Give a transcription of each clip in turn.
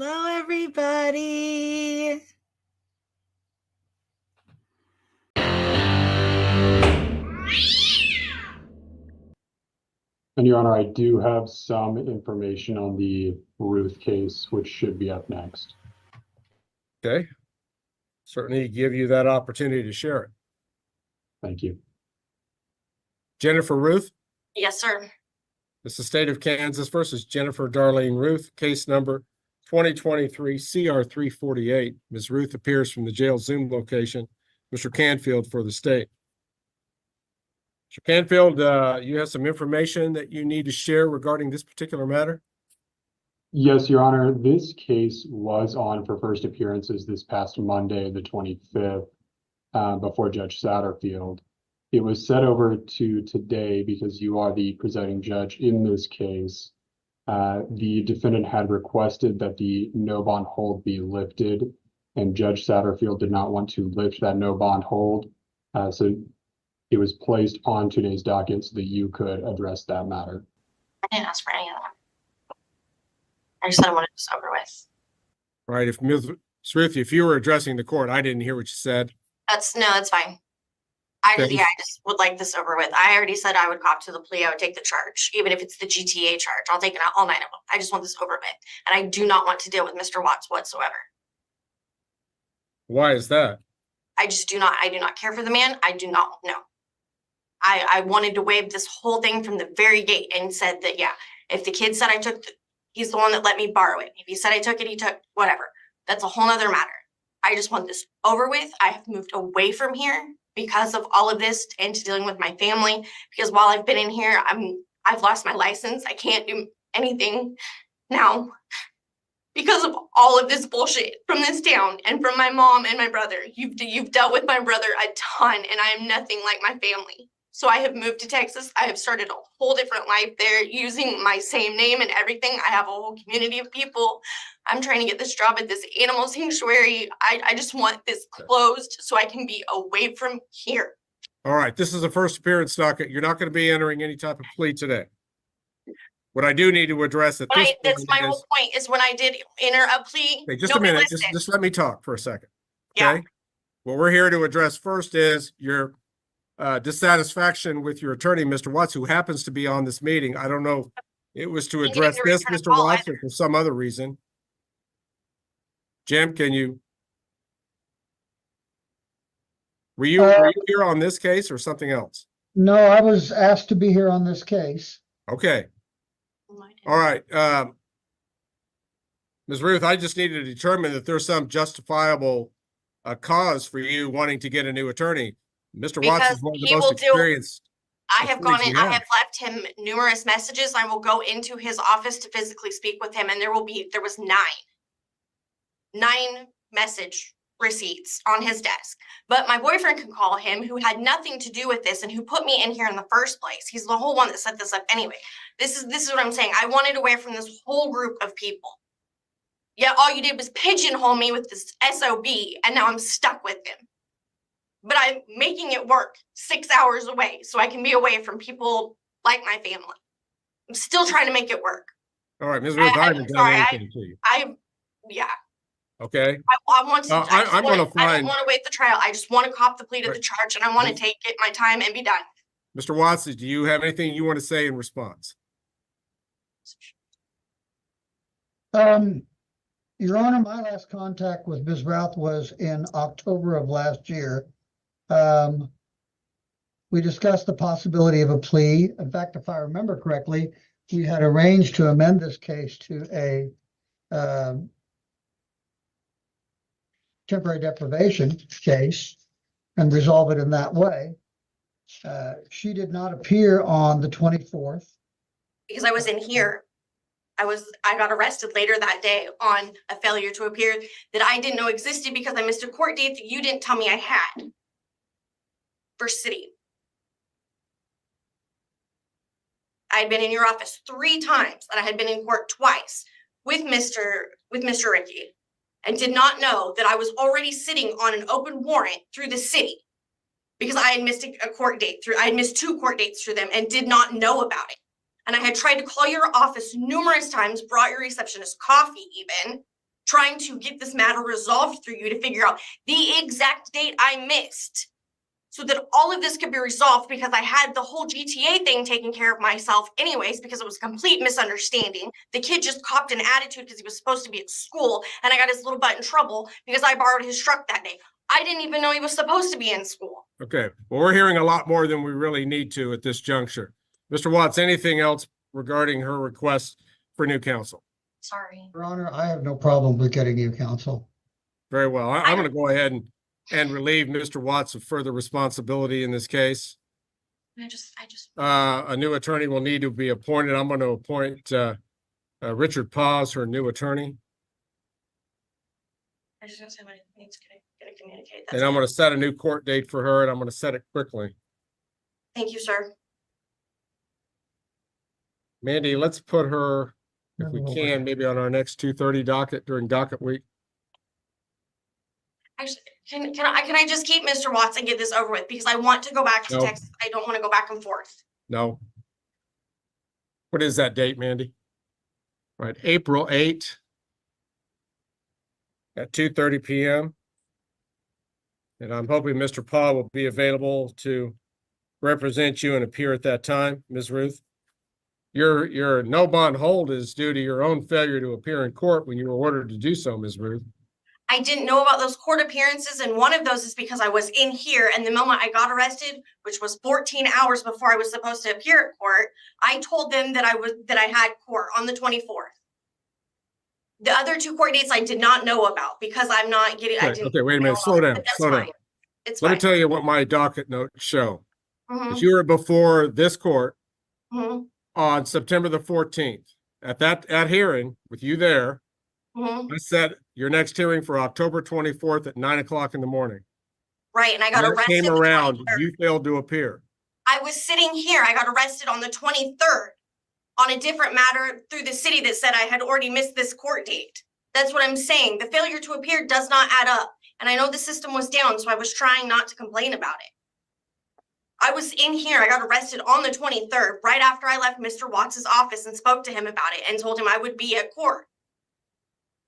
Hello, everybody. And Your Honor, I do have some information on the Ruth case, which should be up next. Okay. Certainly give you that opportunity to share it. Thank you. Jennifer Ruth, Yes, sir. this is State of Kansas versus Jennifer Darlene Ruth, case number 2023 CR 348. Ms. Ruth appears from the jail Zoom location. Mr. Canfield for the state. Mr. Canfield, you have some information that you need to share regarding this particular matter? Yes, Your Honor, this case was on for first appearances this past Monday, the 25th, before Judge Satterfield. It was set over to today because you are the presiding judge in this case. The defendant had requested that the no bond hold be lifted, and Judge Satterfield did not want to lift that no bond hold. So it was placed on today's docket so that you could address that matter. I didn't ask for any of that. I just said I wanted this over with. Right. If Ms. Ruth, if you were addressing the court, I didn't hear what you said. That's fine. I just would like this over with. I already said I would cop to the plea. I would take the charge, even if it's the GTA charge. I'll take it out all 9 of them. I just want this over with. And I do not want to deal with Mr. Watts whatsoever. Why is that? I do not care for the man. I do not know. I wanted to waive this whole thing from the very gate and said that, yeah, if the kid said I took, he's the one that let me borrow it. If he said I took it, he took whatever. That's a whole nother matter. I just want this over with. I have moved away from here because of all of this and to dealing with my family. Because while I've been in here, I've lost my license. I can't do anything now because of all of this bullshit from this town and from my mom and my brother. You've dealt with my brother a ton, and I am nothing like my family. So I have moved to Texas. I have started a whole different life there using my same name and everything. I have a whole community of people. I'm trying to get this job at this animal sanctuary. I just want this closed so I can be away from here. All right. This is a first appearance docket. You're not going to be entering any type of plea today. What I do need to address at this point that's my whole point is when I did enter a plea. Okay, just a minute. Just let me talk for a second. Okay. Yeah. What we're here to address first is your dissatisfaction with your attorney, Mr. Watts, who happens to be on this meeting. I don't know. It was to address this, Mr. Watts, or for some other reason. Jim, were you here on this case or something else? No, I was asked to be here on this case. Okay. All right. Ms. Ruth, I just need to determine that there's some justifiable cause for you wanting to get a new attorney. Mr. Watts is one of the most experienced. I have gone in, I have left him numerous messages. I will go into his office to physically speak with him, and there was nine message receipts on his desk. But my boyfriend can call him, who had nothing to do with this and who put me in here in the first place. He's the whole one that set this up anyway. This is what I'm saying. I wanted away from this whole group of people. Yet all you did was pigeonhole me with this SOB, and now I'm stuck with him. But I'm making it work 6 hours away so I can be away from people like my family. I'm still trying to make it work. All right, Ms. Ruth, I haven't done anything to you. Yeah. Okay. I want to. I'm going to find. I don't want to wait the trial. I just want to cop the plea to the charge, and I want to take it my time and be done. Mr. Watts, do you have anything you want to say in response? Your Honor, my last contact with Ms. Routh was in October of last year. We discussed the possibility of a plea. In fact, if I remember correctly, we had arranged to amend this case to a temporary deprivation case and resolve it in that way. She did not appear on the 24th. Because I was in here. I got arrested later that day on a failure to appear that I didn't know existed because I missed a court date that you didn't tell me I had for city. I had been in your office 3 times and I had been in court twice with Mr. Ricky and did not know that I was already sitting on an open warrant through the city because I had missed a court date I had missed 2 court dates through them and did not know about it. And I had tried to call your office numerous times, brought your receptionist coffee even, trying to get this matter resolved through you to figure out the exact date I missed so that all of this could be resolved, because I had the whole GTA thing taken care of myself anyways, because it was a complete misunderstanding. The kid just copped an attitude because he was supposed to be at school, and I got his little butt in trouble because I borrowed his truck that day. I didn't even know he was supposed to be in school. Okay, well, we're hearing a lot more than we really need to at this juncture. Mr. Watts, anything else regarding her request for new counsel? Sorry. Your Honor, I have no problem with getting new counsel. Very well. I'm going to go ahead and relieve Mr. Watts of further responsibility in this case. I just. A new attorney will need to be appointed. I'm going to appoint Richard PAW as her new attorney. I just don't say what it needs to communicate. And I'm going to set a new court date for her, and I'm going to set it quickly. Thank you, sir. Mandy, let's put her, if we can, maybe on our next 2:30 docket during docket week. Actually, can I just keep Mr. Watts and get this over with, because I want to go back to No. Texas. I don't want to go back and forth. No. What is that date, Mandy? Right, April 8 at 2:30 p.m. And I'm hoping Mr. PAW will be available to represent you and appear at that time, Ms. Ruth. Your no bond hold is due to your own failure to appear in court when you were ordered to do so, Ms. Ruth. I didn't know about those court appearances, and one of those is because I was in here, and the moment I got arrested, which was 14 hours before I was supposed to appear at court, I told them that I had court on the 24th. The other two court dates I did not know about because I'm not getting. Okay, wait a minute. Slow down. Slow down. It's Let fine. me tell you what my docket notes show. Mhm, That you were before this court mhm, on September the 14th. At that hearing with you there, mhm. I set your next hearing for October 24th at 9 o'clock in the morning. Right, and I got When it arrested. came the around, 23rd. you failed to appear. I was sitting here. I got arrested on the 23rd on a different matter through the city that said I had already missed this court date. That's what I'm saying. The failure to appear does not add up. And I know the system was down, so I was trying not to complain about it. I was in here. I got arrested on the 23rd, right after I left Mr. Watts's office and spoke to him about it and told him I would be at court.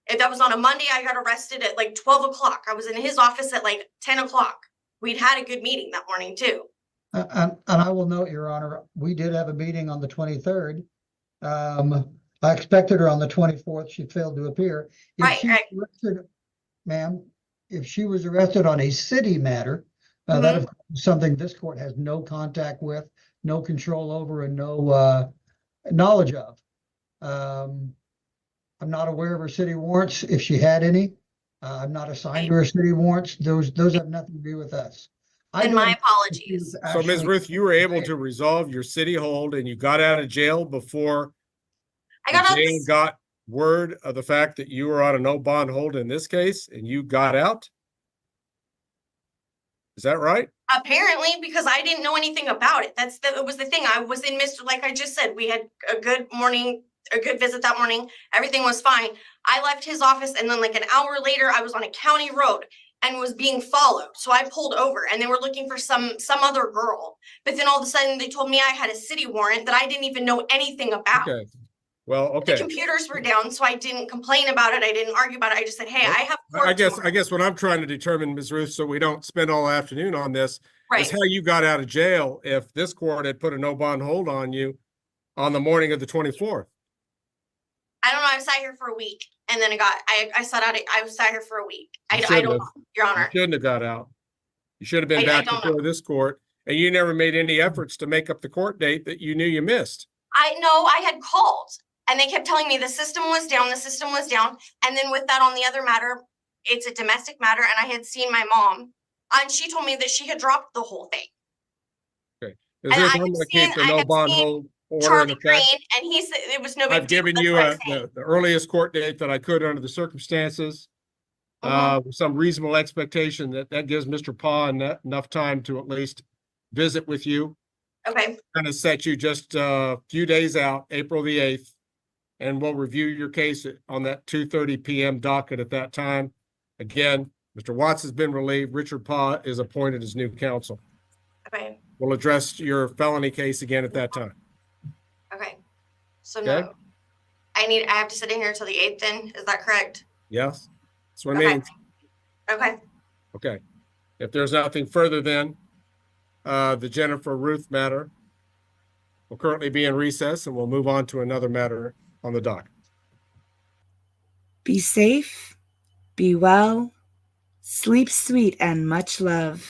If that was on a Monday, I got arrested at like 12 o'clock. I was in his office at like 10 o'clock. We'd had a good meeting that morning too. And I will note, Your Honor, we did have a meeting on the 23rd. I expected her on the 24th. She failed to appear. If Right, she right. was arrested, ma'am, if she was arrested on a city matter, Mm-hmm. that is something this court has no contact with, no control over, and no knowledge of. I'm not aware of her city warrants, if she had any. I'm not assigned to her city warrants. Those have nothing to do with us. And my apologies. So, Ms. Ruth, you were able to resolve your city hold and you got out of jail before I got the out jail this, got word of the fact that you were on a no bond hold in this case and you got out? Is that right? apparently, because I didn't know anything about it. It was the thing. I was in Mr. Like I just said, we had a good morning, a good visit that morning. Everything was fine. I left his office, and then like an hour later, I was on a county road and was being followed. So I pulled over, and they were looking for some other girl. But then all of a sudden, they told me I had a city warrant that I didn't even know anything about. Okay. Well, The okay. computers were down, so I didn't complain about it. I didn't argue about it. I just said, "Hey, I have court I tomorrow." guess what I'm trying to determine, Ms. Ruth, so we don't spend all afternoon on this, is Right. how you got out of jail if this court had put a no bond hold on you on the morning of the 24th. I don't know. I sat here for a week, and then I sat out. I sat here for a week. I You don't shouldn't know, have. Your You Honor. shouldn't have got out. You should have been I back don't know. before this court, and you never made any efforts to make up the court date that you knew you missed. I know I had called, and they kept telling me the system was down. The system was down, and then with that, on the other matter, it's a domestic matter, and I had seen my mom, and she told me that she had dropped the whole thing. Is And this I I'm had going to seen- keep the I no had bond seen hold order in Charlie effect? Green, and he said it was no big I've deal. given That's you what I'm saying. the earliest court date that I could under the circumstances. With some reasonable expectation that gives Mr. PAW enough time to at least visit with you. Okay. Kind of set you just a few days out, April the 8th, and we'll review your case on that 2:30 p.m. docket at that time. Again, Mr. Watts has been relieved. Richard PAW is appointed as new counsel. Okay. We'll address your felony case again at that time. Okay. So Okay. no, I have to sit in here until the 8th. Then is that correct? Yes? That's what I Okay. mean. Okay. Okay. If there's nothing further then, the Jennifer Ruth matter will currently be in recess, and we'll move on to another matter on the dock. Be safe, be well, sleep sweet, and much love.